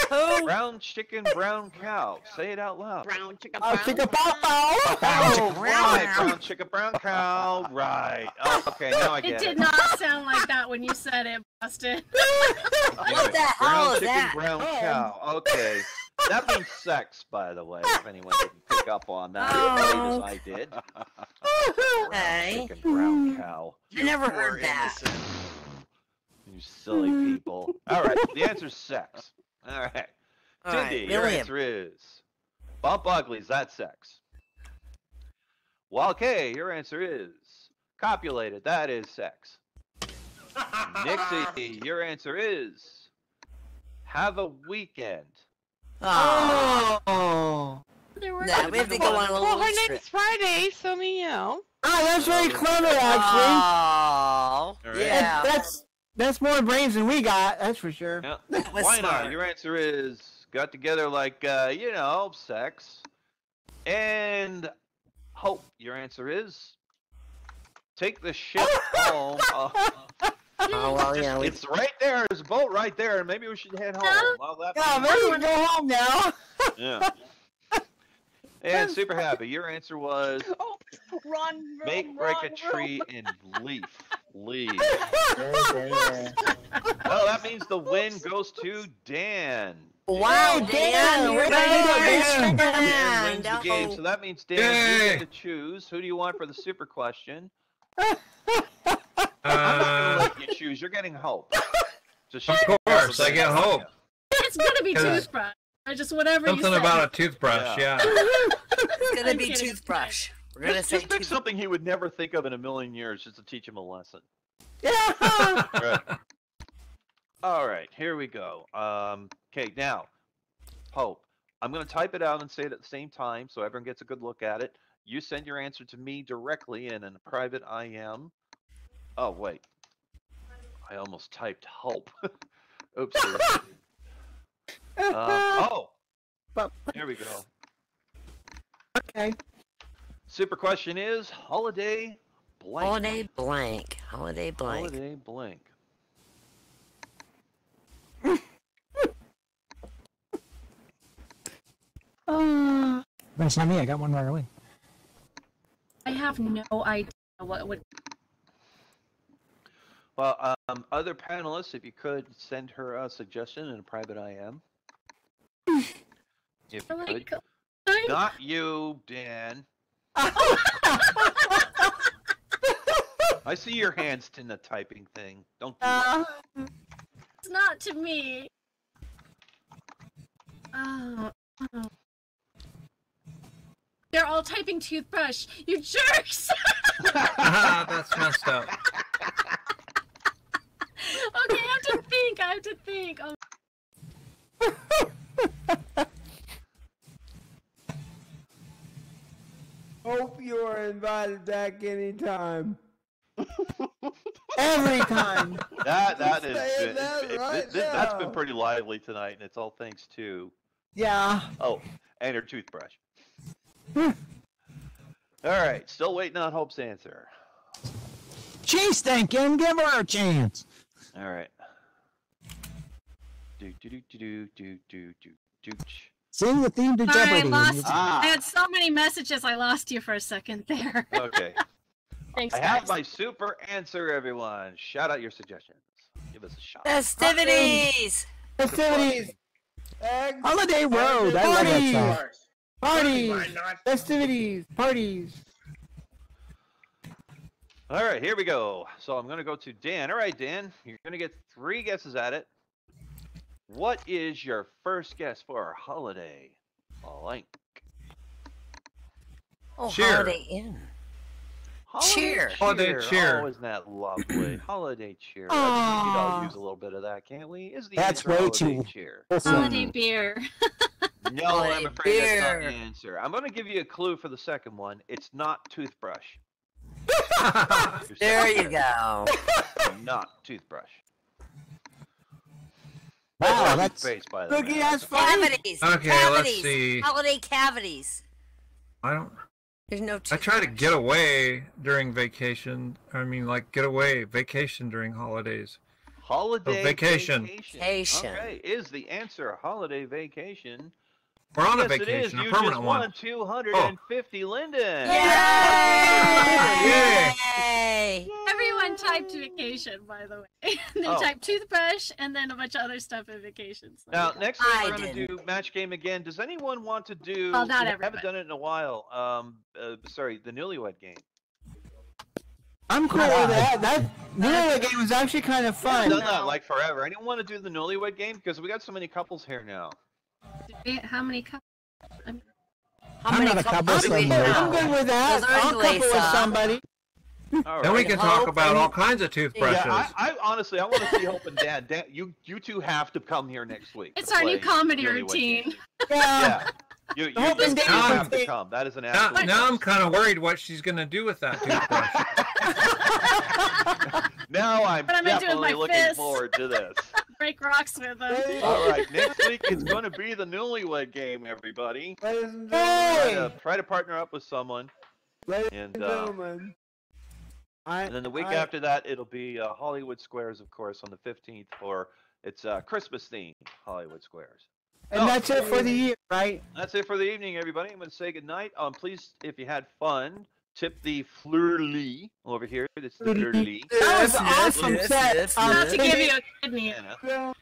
Who? Brown chicken, brown cow. Say it out loud. Brown chicken. I'll take a pop Oh, right. Brown chicken, brown cow. Right. Oh, okay, now I It get did it. not sound like that when you said it, Boston. What the hell Brown is chicken, that? brown cow. Okay. That means sex, by the way, if anyone didn't pick up on that as late as I did. Brown Hey. chicken, brown cow. I never poor heard that. innocent. You silly people. All right, the answer's sex. All right. All right, Tindy, your William. answer is bump uglies, that's sex. Wild K, your answer is copulated, that is sex. Nixie, your answer is have a weekend. Oh. Nah, we have to go on a little Well, her trip. name's Friday, so you know. Oh, that's very clever, actually. Oh. All right. Yeah. That's more brains than we got. That's for sure. Yeah. That was Why smart. not? Your answer is got together like, you know, sex. And Hope, your answer is take the ship home. Oh, well, yeah. It's right there. There's a boat right there. and Maybe we should head home. Well, that Yeah, maybe we can go home now. yeah. And Super Happy, your answer was Oh, run, make, break a tree, and leaf. Leave. Oh, Oh, that means the win goes to Dan. Wow, Dan, you're right. Dan wins the game, so that means Dan, you get to choose. Who do you want for the super question? I'm not gonna let you choose. You're getting Hope. Of course, I get Hope. It's gonna be toothbrush. Or just whatever Something you say. about a toothbrush, yeah. It's gonna be toothbrush. We're gonna say just pick something he would never think of in a million years, just to teach him a lesson. Yeah. Right. All right, here we go. Okay, now, Hope, I'm going to type it out and say it at the same time so everyone gets a good look at it. You send your answer to me directly in a private IM. Oh, wait. I almost typed Hope. Oops. Here we go. Okay. Super question is holiday blank. Holiday blank. Holiday blank. Holiday blank. That's not me. I got one right away. I have no idea what would. Well, other panelists, if you could send her a suggestion in a private IM. If you could. Not you, Dan. I see your hands in the typing thing. Don't do that. It's not to me. Oh. They're all typing toothbrush. You jerks! That's messed up. Okay, I have to think. Oh. Hope you are invited back anytime. Every time. That is good. Right that's been pretty lively tonight, and it's all thanks to. Yeah. Oh, and her toothbrush. All right, still waiting on Hope's answer. She's thinking. Give her a chance. All right. Sing the theme to Jeopardy. I had so many messages, I lost you for a second there. Okay. Thanks, I guys. have my super answer, everyone. Shout out your suggestions. Give us a shot. Festivities! Festivities! Holiday Road. I love that song. Parties! Festivities! Parties! All right, here we go. So I'm going to go to Dan. All right, Dan, you're going to get 3 guesses at it. What is your first guess for holiday blank? Oh, Cheer. Holiday Inn. Cheer. Holiday cheer. Oh, isn't that lovely? Holiday cheer. We could all use a little bit of that, can't we? Is the That's answer way holiday too cheer? Holiday beer. No, I'm afraid that's not the answer. I'm going to give you a clue for the second one. It's not toothbrush. There you go. Not toothbrush. Wow, that's Toothpaste, by the way. Cookie has fun. Cavities. Okay, cavities. let's see. Holiday cavities. I don't. There's no. I try to get away during vacation. I mean, like get away vacation during holidays. Holiday vacation. Vacation. Okay, is the answer holiday vacation? We're on a Yes, it is. vacation, a You permanent just one. won 250 Linden. Yay! Everyone typed vacation, by the way. They typed toothbrush and then a bunch of other stuff in vacation. So. Now, next week I we're going to do match game again. Does anyone want to do? Well, not we everybody. haven't done it in a while. Sorry, the newlywed game. I'm cool with that. That newlywed game was actually kind of fun. We've done that like forever. Anyone want to do the newlywed game? Because we got so many couples here now. How many couples? How many couples do we have? I'm good with that. Those are I'll couple with Lisa. somebody. All Then we right. can talk about all kinds of toothbrushes. Yeah, I honestly, I want to see Hope and Dan. Dan, you two have to come here next week. It's to our new play comedy newlywed routine. game. Yeah. You Hope and Dan have routine. to come. That is an Now, absolute. now I'm kind of worried what she's going to do with that toothbrush. Now I'm What am I doing with definitely my looking fist? forward to this. Break rocks with them. All right, next week it's going to be the newlywed game, everybody. Ladies and Try gentlemen. to partner up with someone, Ladies and and gentlemen. and then the week after that it'll be Hollywood Squares, of course, on the 15th, for it's Christmas themed Hollywood Squares. And that's it for the year, right? That's it for the evening, everybody. I'm going to say goodnight. Please, if you had fun, tip the fleur-lis over here. It's the fleur-lis. That was awesome set. Not to give you a kidney. Anna.